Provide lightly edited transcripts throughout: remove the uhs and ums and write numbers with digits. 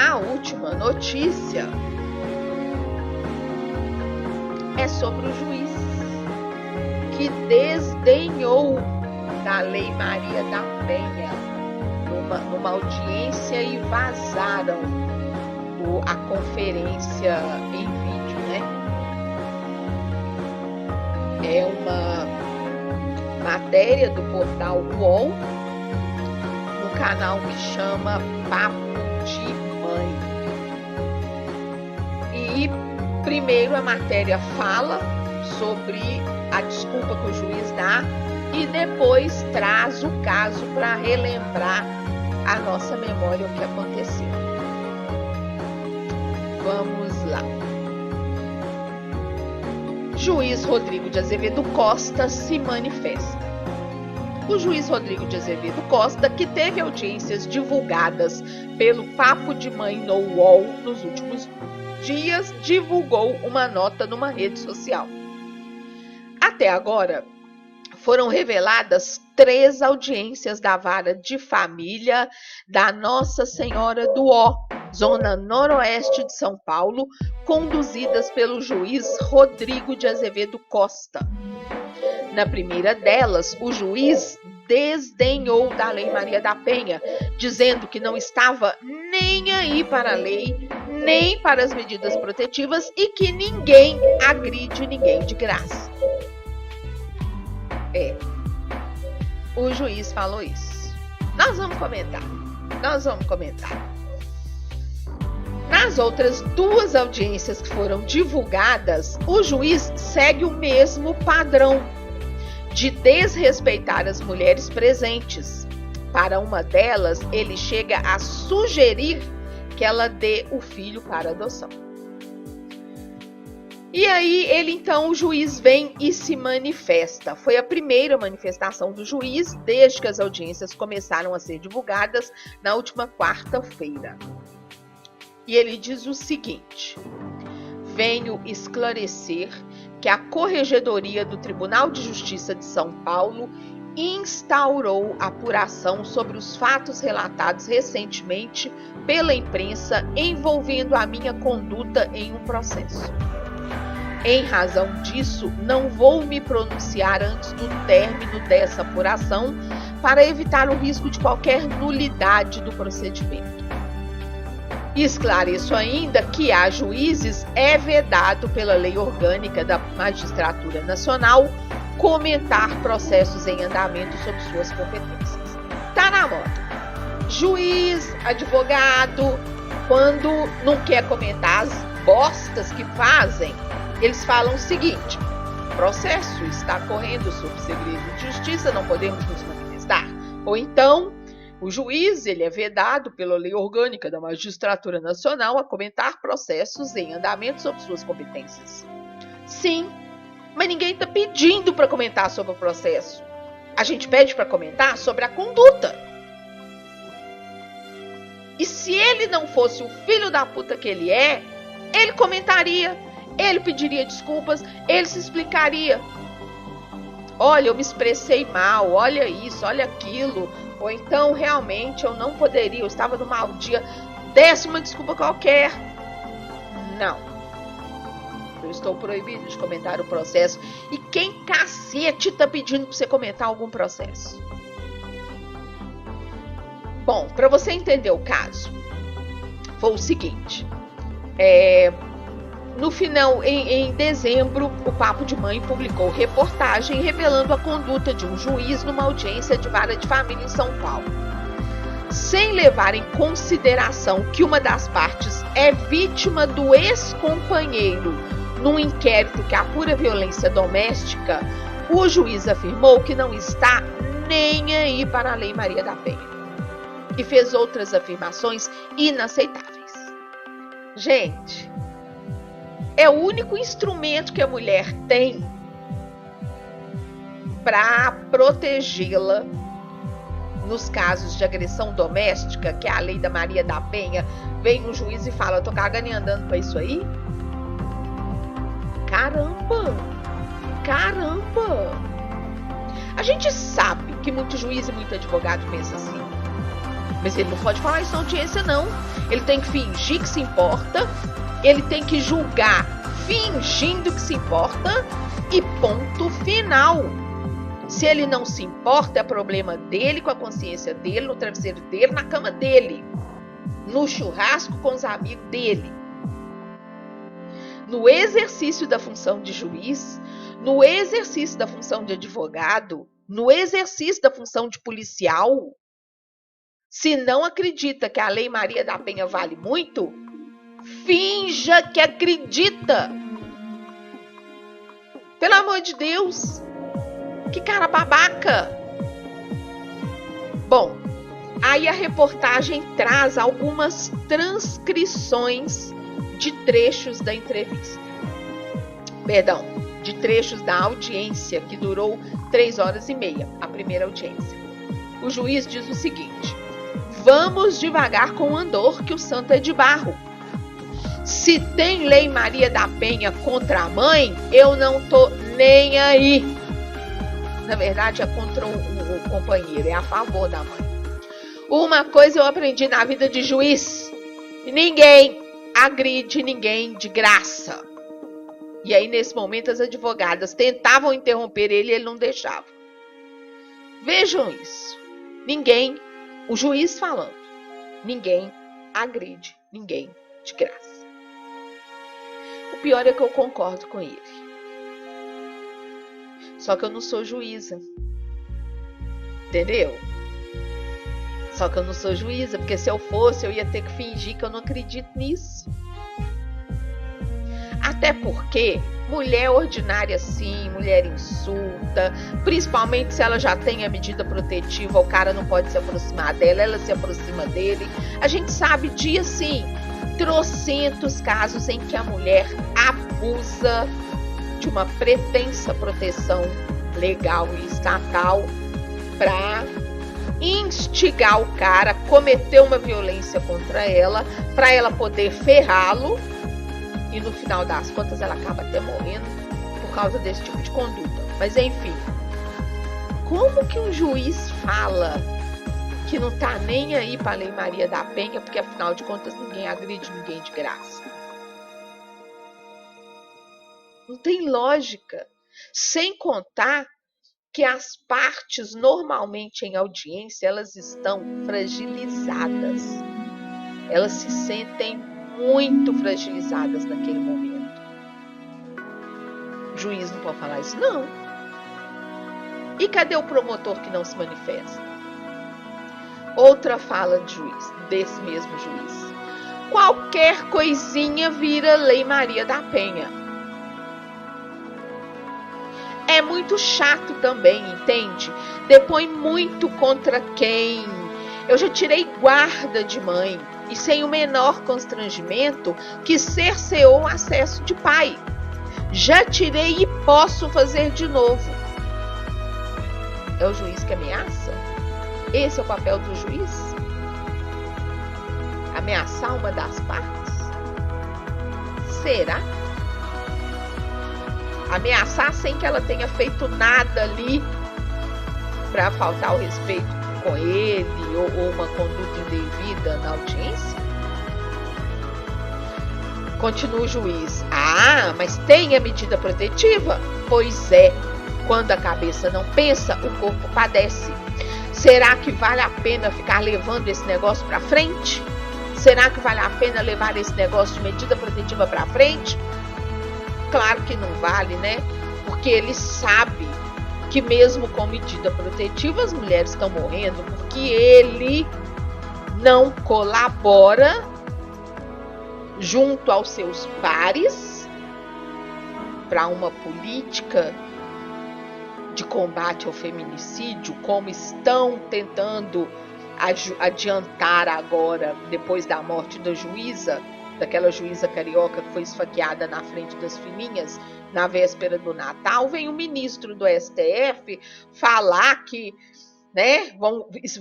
A última notícia é sobre o juiz que desdenhou da Lei Maria da Penha numa audiência e vazaram a conferência em vídeo, né? É uma matéria do portal UOL no canal que chama Papo de Mãe. E primeiro a matéria fala sobre a desculpa que o juiz dá e depois traz o caso para relembrar a nossa memória o que aconteceu. Vamos lá. Juiz Rodrigo de Azevedo Costa se manifesta. O juiz Rodrigo de Azevedo Costa, que teve audiências divulgadas pelo Papo de Mãe no UOL nos últimos dias, divulgou uma nota numa rede social. Até agora, foram reveladas 3 audiências da Vara de Família da Nossa Senhora do Ó, zona noroeste de São Paulo, conduzidas pelo juiz Rodrigo de Azevedo Costa. Na primeira delas, o juiz desdenhou da Lei Maria da Penha, dizendo que não estava nem aí para a lei, nem para as medidas protetivas e que ninguém agride ninguém de graça. O juiz falou isso. Nós vamos comentar. Nas outras 2 audiências que foram divulgadas, o juiz segue o mesmo padrão de desrespeitar as mulheres presentes. Para uma delas, ele chega a sugerir que ela dê o filho para adoção. E aí, o juiz vem e se manifesta. Foi a primeira manifestação do juiz desde que as audiências começaram a ser divulgadas na última quarta-feira. E ele diz o seguinte: venho esclarecer que a Corregedoria do Tribunal de Justiça de São Paulo instaurou apuração sobre os fatos relatados recentemente pela imprensa envolvendo a minha conduta em um processo. Em razão disso, não vou me pronunciar antes do término dessa apuração para evitar o risco de qualquer nulidade do procedimento. Esclareço ainda que a juízes é vedado pela Lei Orgânica da Magistratura Nacional comentar processos em andamento sob suas competências. Tá na moda. Juiz, advogado, quando não quer comentar as bostas que fazem, eles falam o seguinte: processo está correndo sob segredo de justiça, não podemos nos manifestar. Ou então, o juiz ele é vedado pela Lei Orgânica da Magistratura Nacional a comentar processos em andamento sob suas competências. Sim, mas ninguém está pedindo para comentar sobre o processo. A gente pede para comentar sobre a conduta. E se ele não fosse o filho da puta que ele é, ele comentaria, ele pediria desculpas, ele se explicaria. Olha, eu me expressei mal, olha isso, olha aquilo. Ou então, realmente, eu não poderia, eu estava no mau dia, desse uma desculpa qualquer. Não. Eu estou proibido de comentar o processo. E quem cacete está pedindo para você comentar algum processo? Bom, para você entender o caso, foi o seguinte. No final, em dezembro, o Papo de Mãe publicou reportagem revelando a conduta de um juiz numa audiência de vara de família em São Paulo. Sem levar em consideração que uma das partes é vítima do ex-companheiro num inquérito que apura violência doméstica, o juiz afirmou que não está nem aí para a Lei Maria da Penha. E fez outras afirmações inaceitáveis. Gente, é o único instrumento que a mulher tem para protegê-la nos casos de agressão doméstica, que é a Lei da Maria da Penha. Vem um juiz e fala: eu tô cagando e andando pra isso aí? Caramba! A gente sabe que muito juiz e muito advogado pensa assim. Mas ele não pode falar isso na audiência, não. Ele tem que fingir que se importa, ele tem que julgar fingindo que se importa e ponto final. Se ele não se importa, é problema dele, com a consciência dele, no travesseiro dele, na cama dele, no churrasco com os amigos dele. No exercício da função de juiz, no exercício da função de advogado, no exercício da função de policial, se não acredita que a Lei Maria da Penha vale muito, finja que acredita. Pelo amor de Deus, que cara babaca. Bom, aí a reportagem traz algumas transcrições de trechos da entrevista. Perdão, de trechos da audiência, que durou 3h30, a primeira audiência. O juiz diz o seguinte: vamos devagar com o andor, que o santo é de barro. Se tem Lei Maria da Penha contra a mãe, eu não tô nem aí. Na verdade, é contra o companheiro, é a favor da mãe. Uma coisa eu aprendi na vida de juiz: ninguém agride ninguém de graça. E aí, nesse momento, as advogadas tentavam interromper ele e ele não deixava. Vejam isso. Ninguém, o juiz falando, ninguém agride ninguém de graça. O pior é que eu concordo com ele. Só que eu não sou juíza. Entendeu? Só que eu não sou juíza, porque se eu fosse, eu ia ter que fingir que eu não acredito nisso. Até porque mulher ordinária sim, mulher insulta, principalmente se ela já tem a medida protetiva, o cara não pode se aproximar dela, ela se aproxima dele. A gente sabe de, assim, trocentos casos em que a mulher abusa de uma pretensa proteção legal e estatal para instigar o cara, cometer uma violência contra ela, para ela poder ferrá-lo. E no final das contas ela acaba até morrendo por causa desse tipo de conduta. Mas enfim, como que um juiz fala que não tá nem aí para a Lei Maria da Penha, porque afinal de contas ninguém agride ninguém de graça? Não tem lógica. Sem contar que as partes normalmente em audiência, elas estão fragilizadas. Elas se sentem muito fragilizadas naquele momento. O juiz não pode falar isso, não. E cadê o promotor que não se manifesta? Outra fala de juiz, desse mesmo juiz: qualquer coisinha vira Lei Maria da Penha. É muito chato também, entende? Depõe muito contra quem? Eu já tirei guarda de mãe e sem o menor constrangimento que cerceou o acesso de pai. Já tirei e posso fazer de novo. É o juiz que ameaça? Esse é o papel do juiz? Ameaçar uma das partes? Será? Ameaçar sem que ela tenha feito nada ali para faltar o respeito com ele ou uma conduta indevida na audiência? Continua o juiz: ah, mas tem a medida protetiva? Pois é, quando a cabeça não pensa, o corpo padece. Será que vale a pena ficar levando esse negócio para frente? Será que vale a pena levar esse negócio de medida protetiva para frente? Claro que não vale, né? Porque ele sabe que mesmo com medida protetiva as mulheres estão morrendo porque ele não colabora junto aos seus pares para uma política de combate ao feminicídio, como estão tentando adiantar agora, depois da morte da juíza, daquela juíza carioca que foi esfaqueada na frente das filhinhas na véspera do Natal. Vem o ministro do STF falar que, né,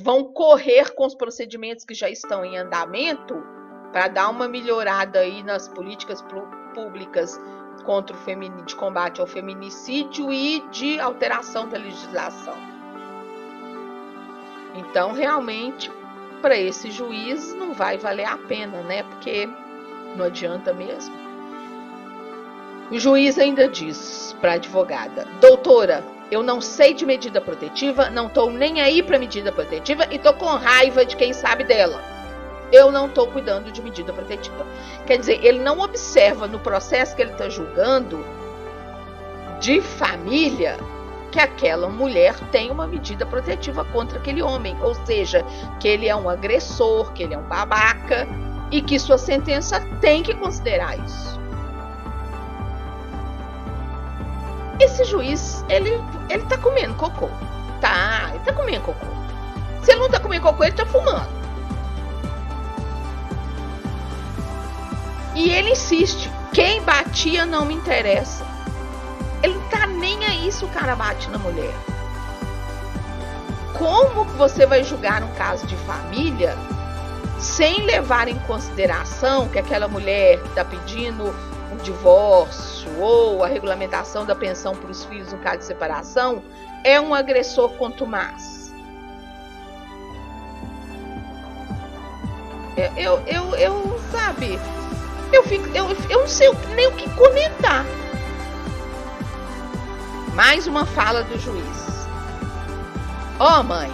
vão correr com os procedimentos que já estão em andamento para dar uma melhorada aí nas políticas públicas contra o de combate ao feminicídio e de alteração da legislação. Então, realmente, para esse juiz não vai valer a pena, né? Porque não adianta mesmo. O juiz ainda diz para a advogada: doutora, eu não sei de medida protetiva, não estou nem aí para medida protetiva e estou com raiva de quem sabe dela. Eu não estou cuidando de medida protetiva. Quer dizer, ele não observa no processo que ele está julgando de família que aquela mulher tem uma medida protetiva contra aquele homem. Ou seja, que ele é um agressor, que ele é um babaca e que sua sentença tem que considerar isso. Esse juiz, ele tá comendo cocô. Ele tá comendo cocô. Se ele não tá comendo cocô, ele tá fumando. E ele insiste: quem batia não me interessa. Ele não tá nem aí se o cara bate na mulher. Como você vai julgar um caso de família sem levar em consideração que aquela mulher está pedindo um divórcio ou a regulamentação da pensão para os filhos no caso de separação é um agressor contumaz? Eu não sei nem o que comentar. Mais uma fala do juiz. Mãe,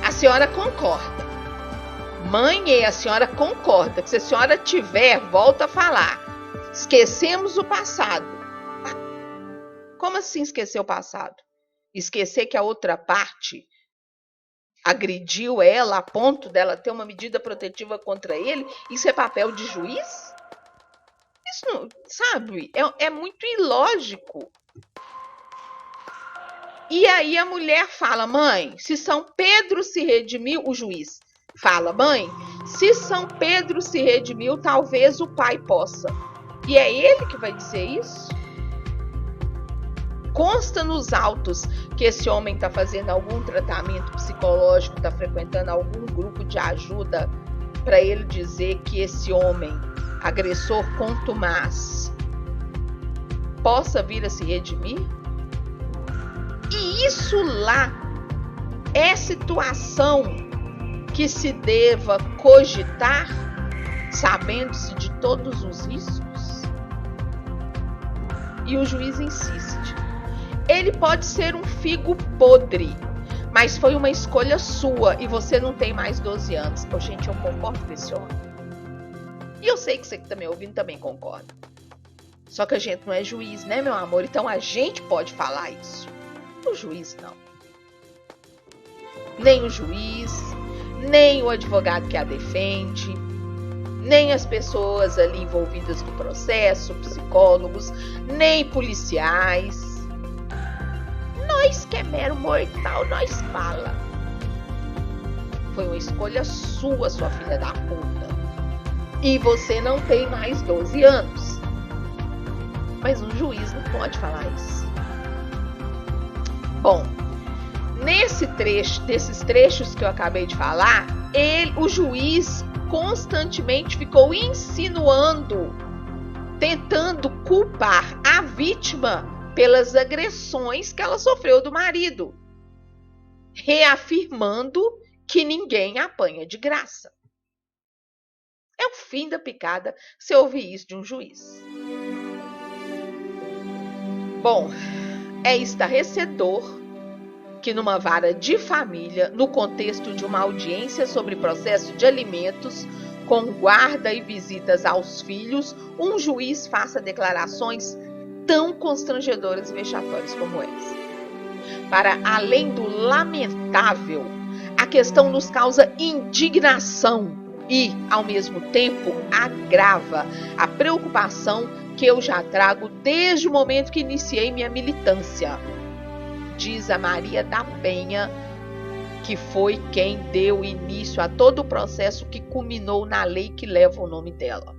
a senhora concorda. Mãe, a senhora concorda que se a senhora tiver, volta a falar. Esquecemos o passado. Como assim esquecer o passado? Esquecer que a outra parte agrediu ela a ponto dela ter uma medida protetiva contra ele? Isso é papel de juiz? Isso não, sabe? É muito ilógico. E aí a mulher fala: mãe, se São Pedro se redimiu, o juiz fala: mãe, se São Pedro se redimiu, talvez o pai possa. E é ele que vai dizer isso? Consta nos autos que esse homem está fazendo algum tratamento psicológico, está frequentando algum grupo de ajuda para ele dizer que esse homem, agressor contumaz, possa vir a se redimir? E isso lá é situação que se deva cogitar, sabendo-se de todos os riscos? E o juiz insiste. Ele pode ser um figo podre, mas foi uma escolha sua e você não tem mais 12 anos. Gente, eu concordo com esse homem. E eu sei que você que está me ouvindo também concorda. Só que a gente não é juiz, né, meu amor? Então a gente pode falar isso. O juiz não. Nem o juiz, nem o advogado que a defende, nem as pessoas ali envolvidas no processo, psicólogos, nem policiais. Nós que é mero mortal, nós fala. Foi uma escolha sua, sua filha da puta. E você não tem mais 12 anos. Mas um juiz não pode falar isso. Bom, desses trechos que eu acabei de falar, o juiz constantemente ficou insinuando, tentando culpar a vítima pelas agressões que ela sofreu do marido, reafirmando que ninguém apanha de graça. É o fim da picada se ouvir isso de um juiz. Bom, é estarrecedor que numa vara de família, no contexto de uma audiência sobre processo de alimentos, com guarda e visitas aos filhos, um juiz faça declarações tão constrangedoras e vexatórias como essa. Para além do lamentável, a questão nos causa indignação e, ao mesmo tempo, agrava a preocupação que eu já trago desde o momento que iniciei minha militância, diz a Maria da Penha, que foi quem deu início a todo o processo que culminou na lei que leva o nome dela.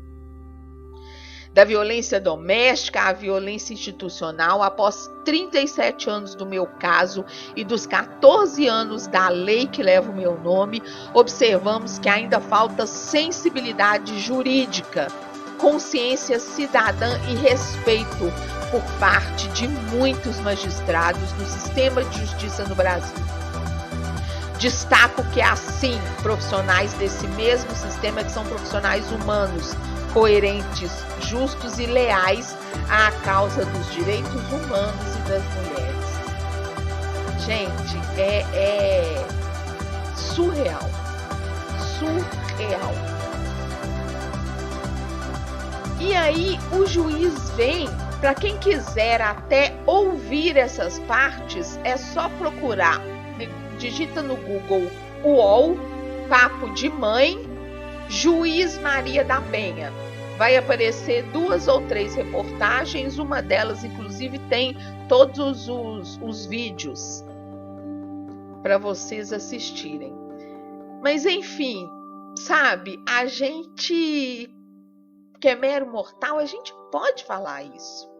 Da violência doméstica à violência institucional, após 37 anos do meu caso e dos 14 anos da lei que leva o meu nome, observamos que ainda falta sensibilidade jurídica, consciência cidadã e respeito por parte de muitos magistrados do sistema de justiça no Brasil. Destaco que assim, profissionais desse mesmo sistema, que são profissionais humanos, coerentes, justos e leais à causa dos direitos humanos e das mulheres. Gente, é surreal. Surreal. E aí o juiz vem, para quem quiser até ouvir essas partes, é só procurar, digita no Google UOL, Papo de Mãe, Juiz Maria da Penha. Vai aparecer 2 ou 3 reportagens, uma delas inclusive tem todos os vídeos para vocês assistirem. Mas enfim, sabe, a gente que é mero mortal, a gente pode falar isso.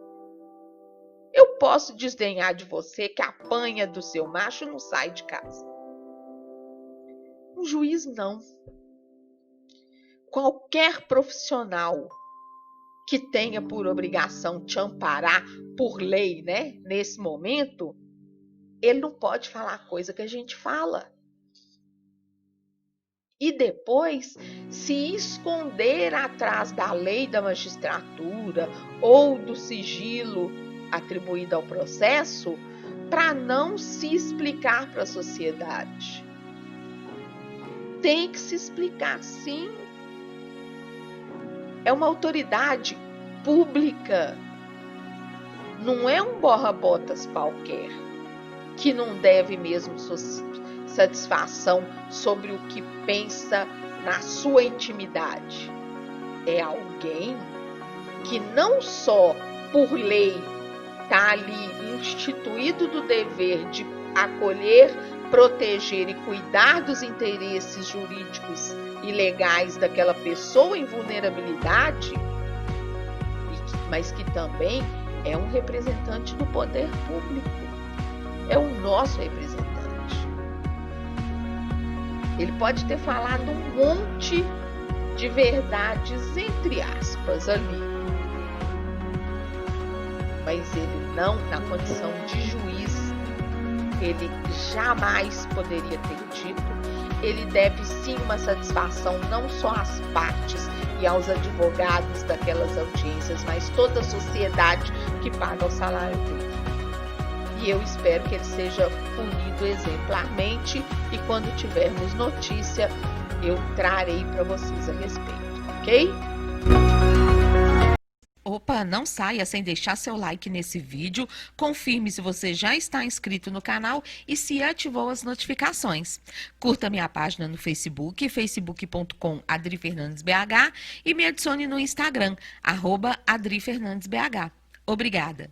Eu posso desdenhar de você que apanha do seu macho e não sai de casa. Um juiz não. Qualquer profissional que tenha por obrigação te amparar por lei, né, nesse momento, ele não pode falar a coisa que a gente fala. E depois se esconder atrás da lei da magistratura ou do sigilo atribuído ao processo para não se explicar para a sociedade. Tem que se explicar, sim. É uma autoridade pública. Não é um borra-botas qualquer, que não deve mesmo satisfação sobre o que pensa na sua intimidade. É alguém que não só por lei está ali instituído do dever de acolher, proteger e cuidar dos interesses jurídicos e legais daquela pessoa em vulnerabilidade, mas que também é um representante do poder público. É o nosso representante. Ele pode ter falado um monte de verdades, entre aspas, ali. Mas ele não, na condição de juiz, ele jamais poderia ter dito. Ele deve sim uma satisfação não só às partes e aos advogados daquelas audiências, mas toda a sociedade que paga o salário dele. E eu espero que ele seja punido exemplarmente e quando tivermos notícia, eu trarei para vocês a respeito, ok? Opa, não saia sem deixar seu like nesse vídeo, confirme se você já está inscrito no canal e se ativou as notificações. Curta minha página no Facebook, facebook.com/AdriFernandesBH e me adicione no Instagram, @AdriFernandesBH. Obrigada!